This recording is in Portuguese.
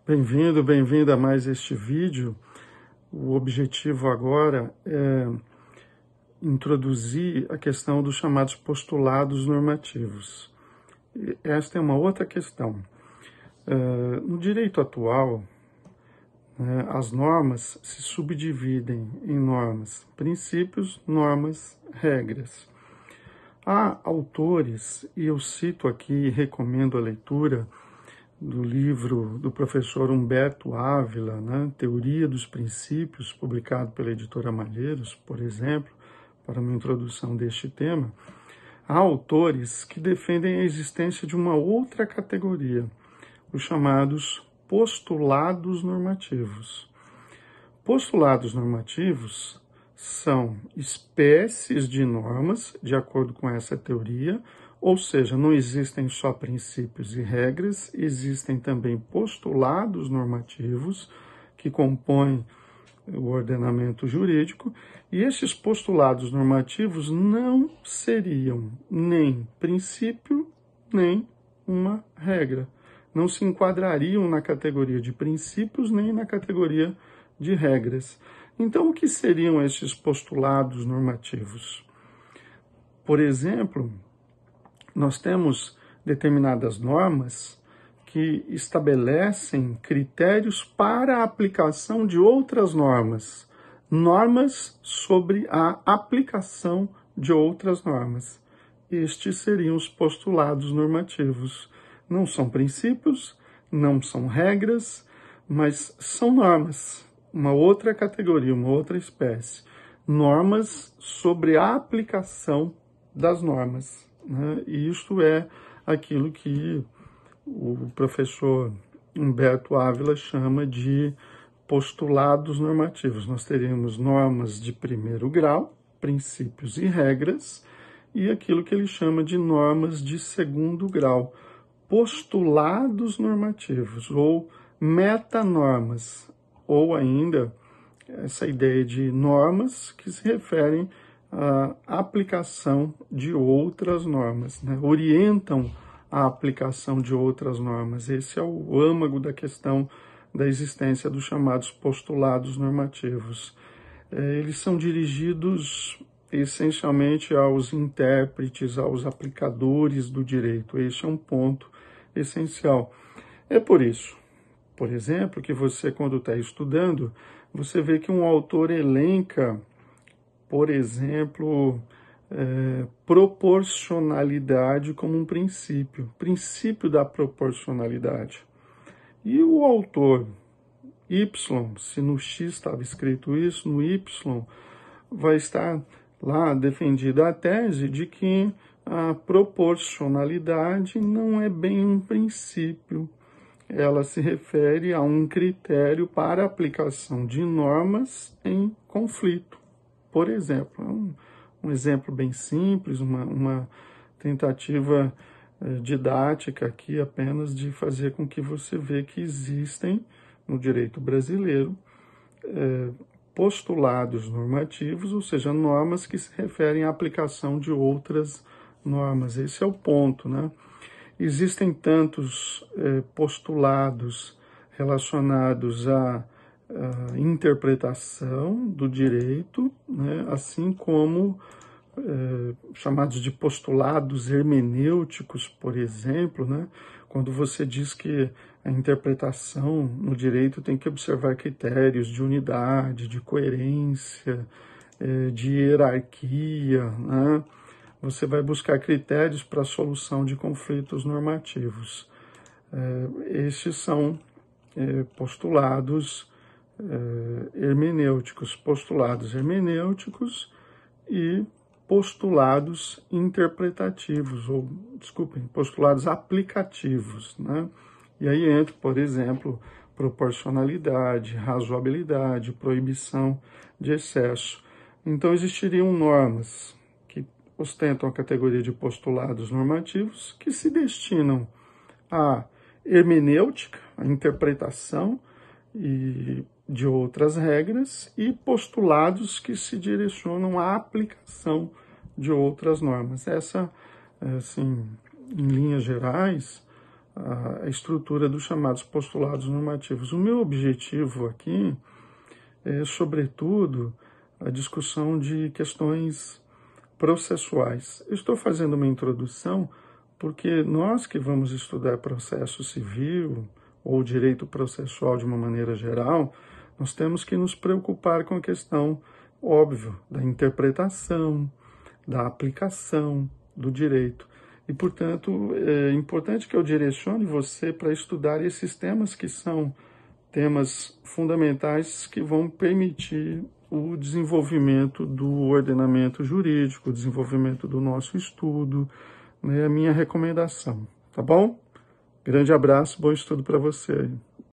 Bem-vindo, bem-vinda a mais este vídeo. O objetivo agora é introduzir a questão dos chamados postulados normativos. Esta é uma outra questão. No direito atual, as normas se subdividem em normas, princípios, normas, regras. Há autores, e eu cito aqui e recomendo a leitura do livro do professor Humberto Ávila, Teoria dos Princípios, publicado pela editora Malheiros, por exemplo, para uma introdução deste tema. Há autores que defendem a existência de uma outra categoria, os chamados postulados normativos. Postulados normativos são espécies de normas, de acordo com essa teoria, ou seja, não existem só princípios e regras, existem também postulados normativos que compõem o ordenamento jurídico, e esses postulados normativos não seriam nem princípio, nem uma regra. Não se enquadrariam na categoria de princípios, nem na categoria de regras. Então, o que seriam esses postulados normativos? Por exemplo, nós temos determinadas normas que estabelecem critérios para a aplicação de outras normas, normas sobre a aplicação de outras normas. Estes seriam os postulados normativos. Não são princípios, não são regras, mas são normas, uma outra categoria, uma outra espécie. Normas sobre a aplicação das normas. E isto é aquilo que o professor Humberto Ávila chama de postulados normativos. Nós teríamos normas de primeiro grau, princípios e regras, e aquilo que ele chama de normas de segundo grau, postulados normativos ou metanormas, ou ainda essa ideia de normas que se referem à aplicação de outras normas, orientam a aplicação de outras normas. Esse é o âmago da questão da existência dos chamados postulados normativos. Eles são dirigidos essencialmente aos intérpretes, aos aplicadores do direito. Este é um ponto essencial. É por isso, por exemplo, que você, quando está estudando, você vê que um autor elenca, por exemplo, proporcionalidade como um princípio da proporcionalidade. E o autor Y, se no X estava escrito isso, no Y vai estar lá defendida a tese de que a proporcionalidade não é bem um princípio. Ela se refere a um critério para a aplicação de normas em conflito. Por exemplo, um exemplo bem simples, uma tentativa didática aqui apenas de fazer com que você veja que existem no direito brasileiro postulados normativos, ou seja, normas que se referem à aplicação de outras normas. Esse é o ponto, Existem tantos postulados relacionados à interpretação do direito, assim como chamados de postulados hermenêuticos, por exemplo, quando você diz que a interpretação no direito tem que observar critérios de unidade, de coerência, de hierarquia, Você vai buscar critérios para a solução de conflitos normativos. Estes são postulados hermenêuticos, e postulados interpretativos, postulados aplicativos, E aí entra, por exemplo, proporcionalidade, razoabilidade, proibição de excesso. Então existiriam normas que ostentam a categoria de postulados normativos que se destinam à hermenêutica, à interpretação de outras regras, e postulados que se direcionam à aplicação de outras normas. Essa, assim, em linhas gerais, a estrutura dos chamados postulados normativos. O meu objetivo aqui é, sobretudo, a discussão de questões processuais. Eu estou fazendo uma introdução porque nós que vamos estudar processo civil ou direito processual de uma maneira geral, nós temos que nos preocupar com a questão, óbvio, da interpretação, da aplicação do direito. E, portanto, é importante que eu direcione você para estudar esses temas que são temas fundamentais que vão permitir o desenvolvimento do ordenamento jurídico, o desenvolvimento do nosso estudo, né, a minha recomendação, tá bom? Grande abraço, bom estudo para você.